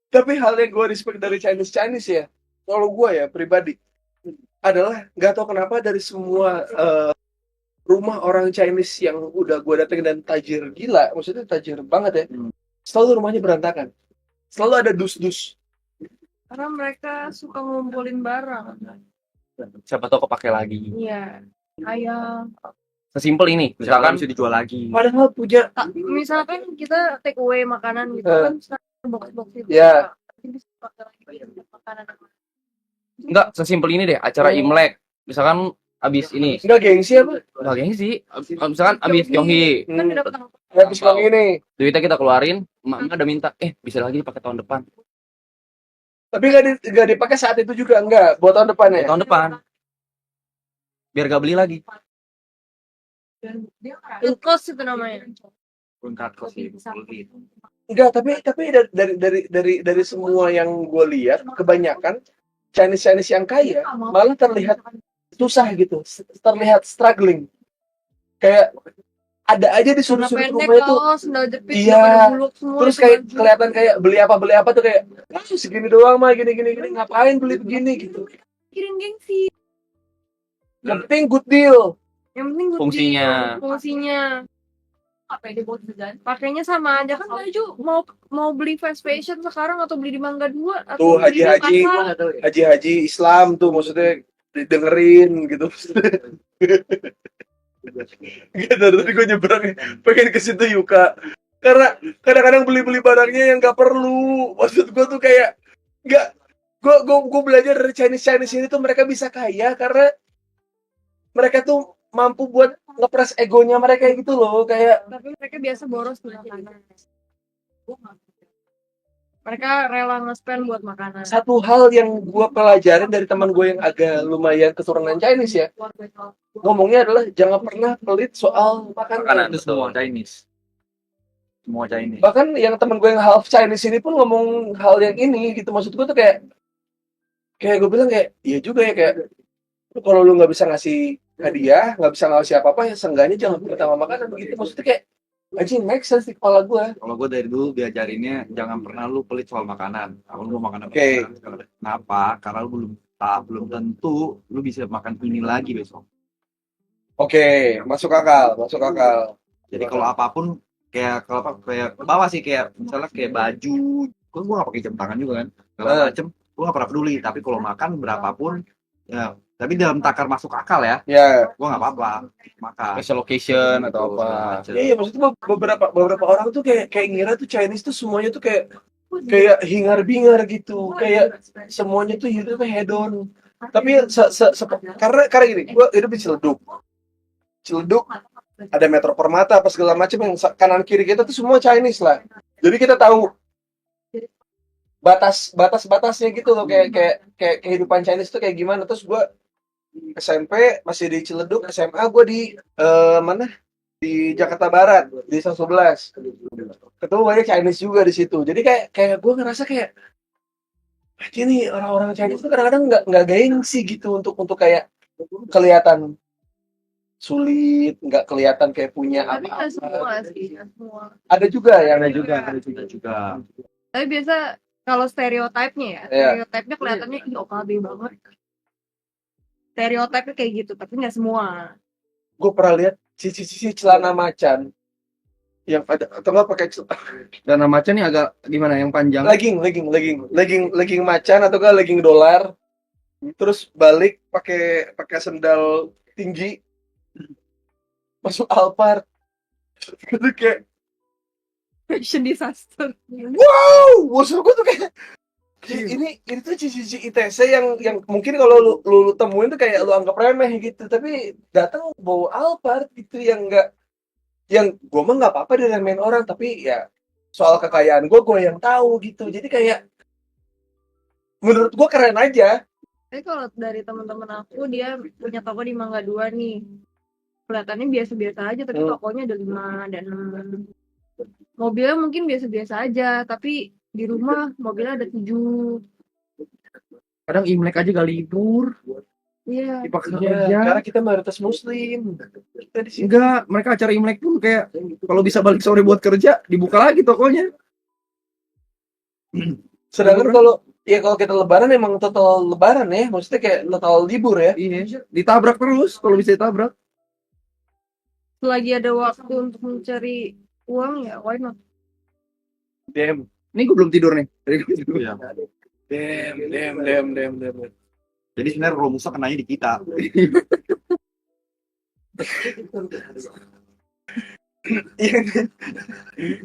Tapi hal yang gue respect dari Chinese ya, kalau gue ya pribadi adalah nggak tahu kenapa dari semua rumah orang Chinese yang udah gue datengin dan tajir gila, maksudnya tajir banget ya, selalu rumahnya berantakan, selalu ada dus-dus. Karena mereka suka ngumpulin barang. Siapa tahu kepake lagi. Iya. Kayak Sesimpel ini, Misalkan misalkan bisa dijual lagi. Padahal punya misalkan kita take away makanan gitu kan, sekarang box-box itu. Ya. Ini bisa pakai lagi untuk makanan. enggak sesimpel ini deh, acara Imlek. Misalkan abis ini, nggak gengsi apa? enggak gengsi. Misalkan abis Kyonghi, Kan dapat Habis bang ini. duitnya kita keluarin, emak udah minta, bisa lagi dipakai tahun depan. Tapi nggak dipakai saat itu juga, enggak buat tahun depan ya. Tahun depan. Biar gak beli lagi. Ilkos itu namanya. Berangkat ke sini. Enggak, tapi dari semua yang gue lihat, kebanyakan Chinese yang kaya malah terlihat susah gitu, terlihat struggling. Kayak ada aja di Celana sudut-sudut pendek, rumah itu. kaos, sendal jepit, Iya. udah pada buluk semua. Terus itu kayak baju. kelihatan kayak beli apa tuh kayak segini doang mah, gini ngapain beli begini gitu. Pikirin gengsi. Yang penting good deal. Yang penting good Fungsinya. deal, fungsinya. Apa yang dibuat jajan? Pakainya sama aja kan baju. Mau beli fast fashion sekarang atau beli di Mangga 2 atau Tuh beli di haji-haji, pasar. haji Islam tuh maksudnya didengerin gitu. Gitu, tadi gue nyebrang pengen ke situ Yuka. Karena kadang-kadang beli barangnya yang nggak perlu. Maksud gue tuh kayak nggak, gue belajar dari Chinese ini tuh mereka bisa kaya karena mereka tuh mampu buat ngepres egonya mereka gitu loh, kayak Tapi mereka biasa boros di makanan. Mereka rela nge-spend buat makanan. satu hal yang gue pelajarin dari teman gue yang agak lumayan keturunan Chinese ya, ngomongnya adalah jangan pernah pelit soal makanan. Itu semua Chinese. Semua Chinese. Bahkan yang teman gue yang half Chinese ini pun ngomong hal yang ini gitu. Maksud gue tuh kayak gue bilang kayak iya juga ya, kayak kalau lu nggak bisa ngasih hadiah, nggak bisa ngasih apa-apa, ya seenggaknya jangan pelit sama makanan begitu. Maksudnya kayak anjing make sense di kepala gue. Kalau gue dari dulu diajarinnya jangan pernah lu pelit soal makanan. Kalau lu makanan Oke. Kenapa? Karena lu belum tentu lu bisa makan ini lagi besok. Oke, masuk akal. Jadi kalau apapun kayak bawa sih kayak misalnya kayak baju, gue nggak pakai jam tangan juga kan, segala macem, gue nggak pernah peduli. Tapi kalau makan berapapun, ya, tapi dalam takar masuk akal ya, Ya. gue nggak apa-apa makan. Special occasion atau apa. Iya, maksudnya beberapa orang tuh kayak ngira tuh Chinese tuh semuanya tuh kayak hingar-bingar gitu, kayak semuanya tuh hidupnya hedon. Tapi karena gini, gua hidup di Ciledug, ada Metro Permata apa segala macam, yang kanan kiri kita tuh semua Chinese lah. Jadi kita tahu batasnya gitu loh, kayak kehidupan Chinese tuh kayak gimana. Terus gua SMP masih di Ciledug, SMA gua di mana? Di Jakarta Barat, di 111. Ketemu banyak Chinese juga di situ. Jadi kayak gue ngerasa kayak ini orang-orang Chinese tuh kadang-kadang nggak gengsi gitu untuk kayak kelihatan sulit, nggak kelihatan kayak punya Tapi nggak semua apa-apa. sih, nggak semua. Ada juga yang juga. Tapi biasa kalau stereotipnya ya, stereotipnya kelihatannya ih OKB banget. Stereotipnya kayak gitu, tapi nggak semua. gue pernah lihat cici celana macan yang ada atau nggak pakai Dan macan nih agak gimana, yang panjang. legging macan atau enggak legging dolar, terus balik pakai sendal tinggi masuk Alphard. Itu kayak Fashion disaster. wow, maksud gue tuh kayak ini tuh cici ITC yang mungkin kalau lu temuin tuh kayak lu anggap remeh gitu, tapi datang bawa Alphard gitu yang gue mah nggak apa-apa diremehin orang, tapi ya soal kekayaan gue yang tahu gitu. Jadi kayak menurut gue keren aja. Tapi kalau dari teman-teman aku, dia punya toko di Mangga 2 nih. Kelihatannya biasa-biasa aja, tapi tokonya ada 5, ada 6. Mobilnya mungkin biasa-biasa aja, tapi di rumah mobilnya ada 7. Kadang Imlek aja gak libur. Iya. Dipaksa Ya, kerja. karena kita mayoritas Muslim. Kita di sini. Enggak, mereka acara Imlek pun kayak kalau bisa balik sore buat kerja, dibuka lagi tokonya. Sedangkan kalau kita lebaran emang total lebaran ya, maksudnya kayak total libur ya. Iya, ditabrak terus kalau bisa ditabrak. Selagi ada waktu untuk mencari uang ya why not. Damn, Ini gue belum tidur nih. Iya. damn. Jadi sebenarnya rumusnya kenanya di kita.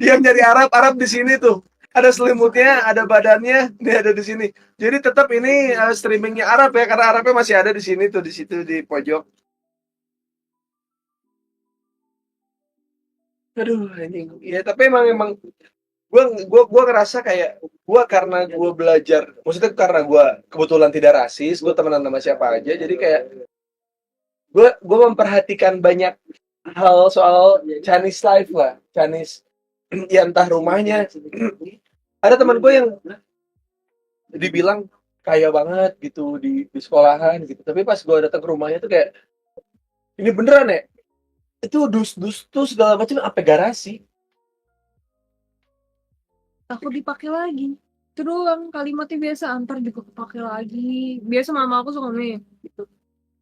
Yang nyari Arab di sini tuh. Ada selimutnya, ada badannya, dia ada di sini. Jadi tetap ini streamingnya Arab ya, karena Arabnya masih ada di sini tuh, di situ di pojok. Aduh, anjing. Ya, tapi emang gua ngerasa kayak gua karena gua belajar, maksudnya karena gua kebetulan tidak rasis, gua temenan sama siapa aja, jadi kayak gua memperhatikan banyak hal soal Chinese life lah, Chinese ya entah rumahnya. Ada teman gue yang dibilang kaya banget gitu di sekolahan gitu, tapi pas gue datang ke rumahnya tuh kayak ini beneran ya, itu dus tuh segala macam apa garasi. Takut dipakai lagi. Itu doang kalimatnya biasa, antar juga kepake lagi. Biasa mama aku suka nih gitu.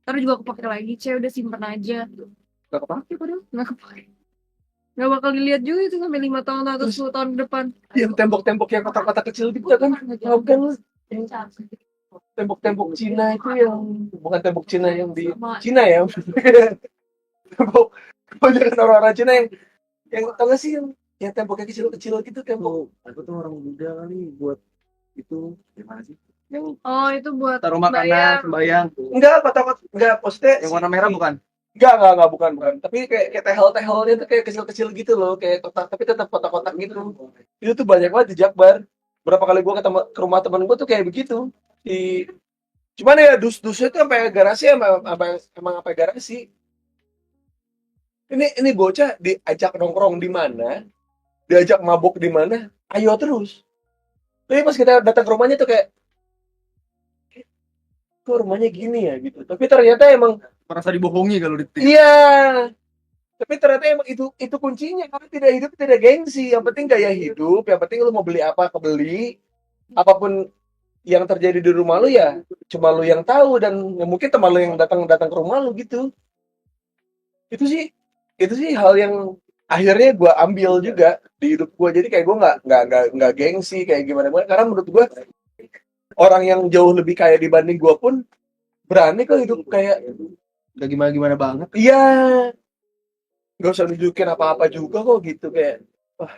Ntar juga kepake lagi, udah simpen aja. Gak kepake. Padahal nggak kepake. Nggak bakal dilihat juga itu sampai 5 tahun atau 10 tahun ke depan. Yang tembok-tembok yang kotak-kotak kecil gitu kan, tau kan lu? Tembok-tembok Cina itu yang bukan tembok Cina yang di Cina ya. Tembok kebanyakan orang-orang Cina yang tau gak sih yang temboknya kecil-kecil gitu, tembok. Aku tuh orang muda kali buat itu gimana sih? Yang Oh, itu buat taruh makanan, bayar. sembayang. Enggak, kotak-kotak enggak, maksudnya Yang warna merah bukan? enggak, bukan. Tapi kayak tehel-tehelnya tuh kayak kecil-kecil gitu loh, kayak kotak, tapi tetap kotak-kotak gitu. Itu tuh banyak banget di Jakbar. Berapa kali gua ke rumah temen gua tuh kayak begitu. Di cuman ya dus-dusnya tuh sampai garasi emang apa garasi. Ini bocah diajak nongkrong di mana, diajak mabuk di mana, ayo terus. Tapi pas kita datang ke rumahnya tuh kayak kok rumahnya gini ya gitu. Tapi ternyata emang Merasa dibohongi kalau iya. Tapi ternyata emang itu kuncinya, karena tidak hidup tidak gengsi. Yang penting gaya hidup, yang penting lu mau beli apa kebeli. Apapun yang terjadi di rumah lu ya cuma lu yang tahu, dan ya mungkin teman lu yang datang ke rumah lu gitu. Itu sih hal yang akhirnya gue ambil juga di hidup gue. Jadi kayak gue nggak gengsi kayak gimana, karena menurut gue orang yang jauh lebih kaya dibanding gue pun berani kok hidup kayak gak gimana-gimana banget. iya, nggak usah nunjukin apa-apa juga kok gitu, kayak wah